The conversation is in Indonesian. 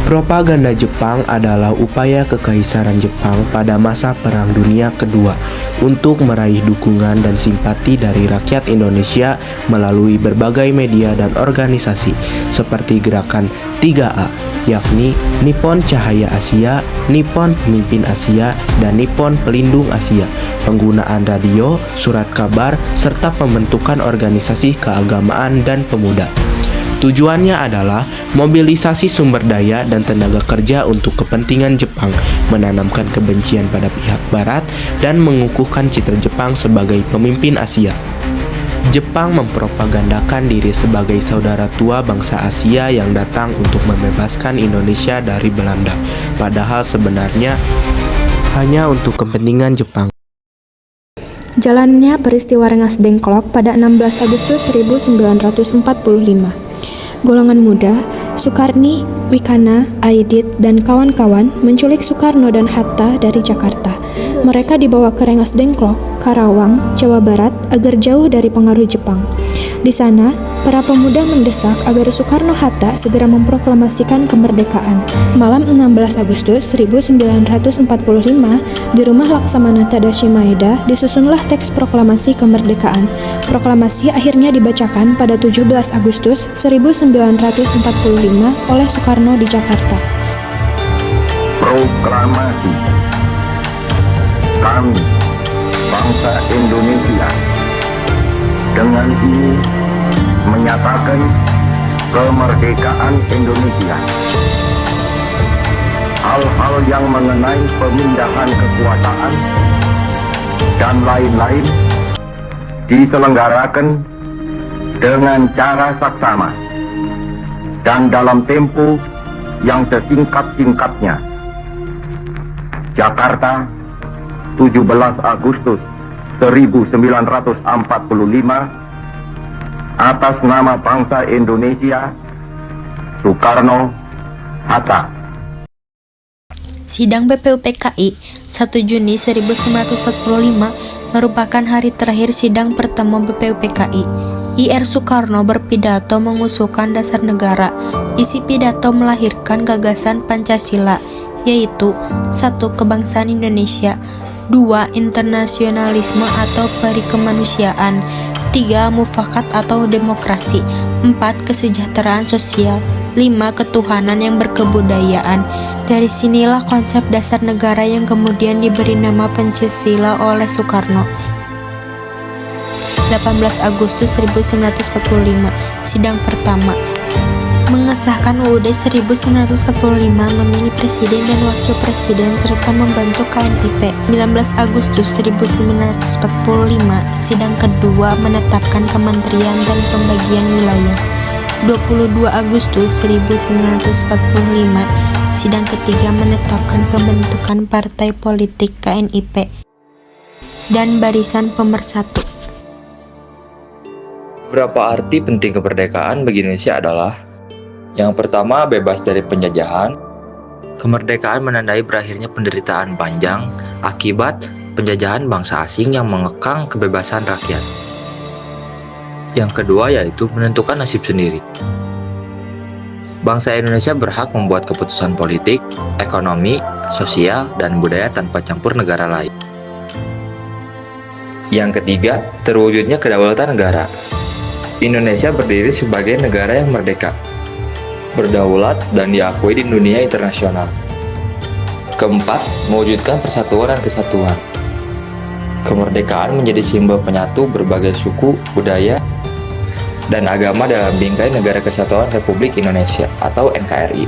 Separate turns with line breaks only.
Propaganda Jepang adalah upaya kekaisaran Jepang pada masa Perang Dunia Kedua untuk meraih dukungan dan simpati dari rakyat Indonesia melalui berbagai media dan organisasi seperti gerakan 3A, yakni Nippon Cahaya Asia, Nippon Pemimpin Asia, dan Nippon Pelindung Asia, penggunaan radio, surat kabar, serta pembentukan organisasi keagamaan dan pemuda. Tujuannya adalah mobilisasi sumber daya dan tenaga kerja untuk kepentingan Jepang, menanamkan kebencian pada pihak Barat, dan mengukuhkan citra Jepang sebagai pemimpin Asia. Jepang mempropagandakan diri sebagai saudara tua bangsa Asia yang datang untuk membebaskan Indonesia dari Belanda, padahal sebenarnya hanya untuk kepentingan Jepang.
Jalannya peristiwa Rengas Dengklok pada 16 Agustus 1945. Golongan muda, Sukarni, Wikana, Aidit, dan kawan-kawan menculik Soekarno dan Hatta dari Jakarta. Mereka dibawa ke Rengas Dengklok, Karawang, Jawa Barat agar jauh dari pengaruh Jepang. Di sana, para pemuda mendesak agar Soekarno-Hatta segera memproklamasikan kemerdekaan. Malam 16 Agustus 1945, di rumah Laksamana Tadashi Maeda disusunlah teks proklamasi kemerdekaan. Proklamasi akhirnya dibacakan pada 17 Agustus 1945 oleh Soekarno di Jakarta.
Proklamasi. Kami, bangsa Indonesia, dengan ini menyatakan kemerdekaan Indonesia. Hal-hal yang mengenai pemindahan kekuasaan dan lain-lain diselenggarakan dengan cara saksama dan dalam tempo yang sesingkat-singkatnya. Jakarta, 17 Agustus 1945, atas nama bangsa Indonesia, Soekarno, Hatta.
Sidang BPUPKI 1 Juni 1945 merupakan hari terakhir sidang pertama BPUPKI. Ir Soekarno berpidato mengusulkan dasar negara. Isi pidato melahirkan gagasan Pancasila, yaitu 1. Kebangsaan Indonesia, 2. Internasionalisme atau perikemanusiaan, 3. Mufakat atau demokrasi, 4. Kesejahteraan sosial, 5. Ketuhanan yang berkebudayaan. Dari sinilah konsep dasar negara yang kemudian diberi nama Pancasila oleh Soekarno. 18 Agustus 1945, sidang pertama. Mengesahkan UUD 1945, memilih presiden dan wakil presiden serta membentuk KNIP. 19 Agustus 1945, sidang kedua menetapkan kementerian dan pembagian wilayah. 22 Agustus 1945, sidang ketiga menetapkan pembentukan partai politik KNIP dan Barisan Pemersatu.
Beberapa arti penting kemerdekaan bagi Indonesia adalah: yang pertama, bebas dari penjajahan. Kemerdekaan menandai berakhirnya penderitaan panjang akibat penjajahan bangsa asing yang mengekang kebebasan rakyat. Yang kedua yaitu menentukan nasib sendiri. Bangsa Indonesia berhak membuat keputusan politik, ekonomi, sosial, dan budaya tanpa campur negara lain. Yang ketiga, terwujudnya kedaulatan negara. Indonesia berdiri sebagai negara yang merdeka, berdaulat, dan diakui di dunia internasional. Keempat, mewujudkan persatuan dan kesatuan. Kemerdekaan menjadi simbol penyatu berbagai suku, budaya, dan agama dalam bingkai Negara Kesatuan Republik Indonesia atau NKRI.